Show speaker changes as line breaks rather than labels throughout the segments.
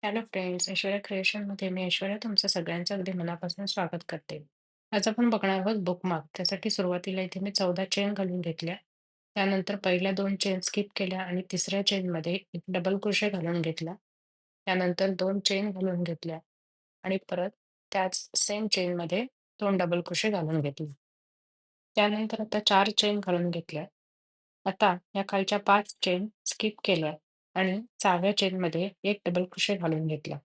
Hello friends, Aishwarya क्रिएशनमध्ये मी ऐश्वर्या तुमचं सगळ्यांचं अगदी मनापासून स्वागत करते. आज आपण बघणार आहोत बुकमार्क. त्यासाठी सुरुवातीला इथे मी 14 चेन घालून घेतल्या. त्यानंतर पहिल्या 2 चेन स्किप केल्या आणि तिसऱ्या चेनमध्ये एक डबल क्रोशे घालून घेतला. त्यानंतर 2 चेन घालून घेतल्या आणि परत त्याच सेम चेनमध्ये 2 डबल क्रोशे घालून घेतले. त्यानंतर आता 4 चेन घालून घेतल्या. आता या खालच्या 5 चेन स्किप केल्या आणि 6व्या चेनमध्ये एक डबल क्रोशे घालून घेतला.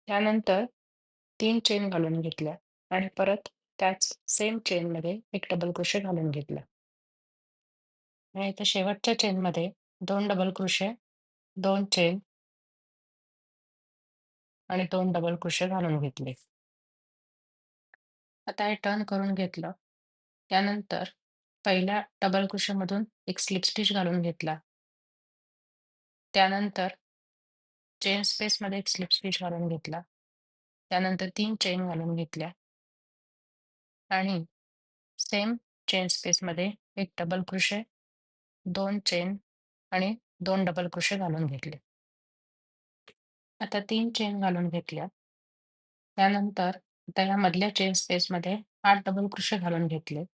त्यानंतर 3 चेन घालून घेतल्या आणि परत त्याच सेम चेनमध्ये एक डबल क्रोशे घालून घेतला. आणि इथे शेवटच्या चेनमध्ये 2 डबल क्रोशे, 2 चेन आणि 2 डबल क्रोशे घालून घेतले. आता हे टर्न करून घेतलं. त्यानंतर पहिल्या डबल क्रोशेमधून एक स्लिप स्टिच घालून घेतला. त्यानंतर चेन स्पेसमध्ये एक स्लिप स्टिच घालून घेतला. त्यानंतर 3 चेन घालून घेतल्या आणि सेम चेन स्पेसमध्ये एक डबल क्रोशे, 2 चेन आणि 2 डबल क्रोशे घालून घेतले. आता 3 चेन घालून घेतल्या. त्यानंतर आता या मधल्या चेन स्पेसमध्ये 8 डबल क्रोशे घालून घेतले.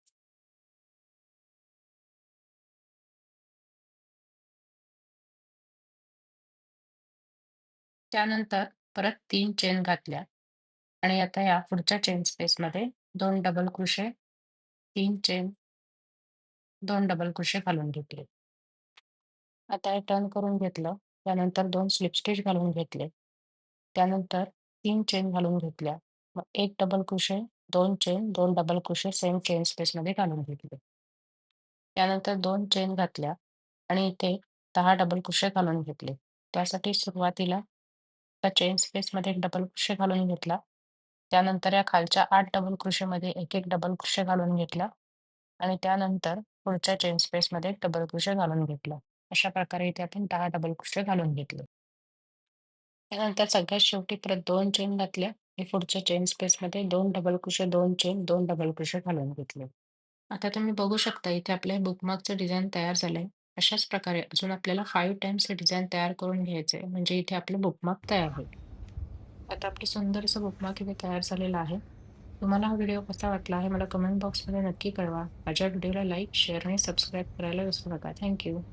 त्यानंतर परत 3 चेन घातल्या आणि आता या पुढच्या चेन स्पेसमध्ये 2 double crochet, 3 chain, 2 double crochet घालून घेतले. आता हे टर्न करून घेतलं. त्यानंतर 2 स्लिप स्टिच घालून घेतले. त्यानंतर 3 चेन घालून घेतल्या. मग 1 double crochet, 2 chain, 2 double crochet same chain स्पेसमध्ये घालून घेतले. त्यानंतर 2 चेन घातल्या आणि इथे 10 डबल क्रोशे घालून घेतले. त्यासाठी सुरुवातीला त्या चेन स्पेसमध्ये एक डबल क्रोशे घालून घेतला. त्यानंतर या खालच्या 8 डबल क्रोशेमध्ये एक डबल क्रोशे घालून घेतला आणि त्यानंतर पुढच्या चेन स्पेसमध्ये एक डबल क्रोशे घालून घेतला. अशा प्रकारे इथे आपण 10 डबल क्रोशे घालून घेतले. त्यानंतर सगळ्यात शेवटी परत 2 चेन घातल्या आणि पुढच्या चेन स्पेसमध्ये 2 double crochet, 2 chain, 2 double crochet घालून घेतले. आता तुम्ही बघू शकता इथे आपल्या बुकमार्कचं डिझाइन तयार झालंय. अशाच प्रकारे अजून आपल्याला 5 टाइम्स हे डिझाइन तयार करून घ्यायचंय म्हणजे इथे आपलं बुकमार्क तयार होईल. आता आपलं सुंदर असं बुकमार्क इथे तयार झालेलं आहे. तुम्हाला हा व्हिडिओ कसा वाटला हे मला कमेंट बॉक्समध्ये नक्की कळवा. माझ्या व्हिडिओला लाईक, शेअर आणि सबस्क्राईब करायला विसरू नका. थँक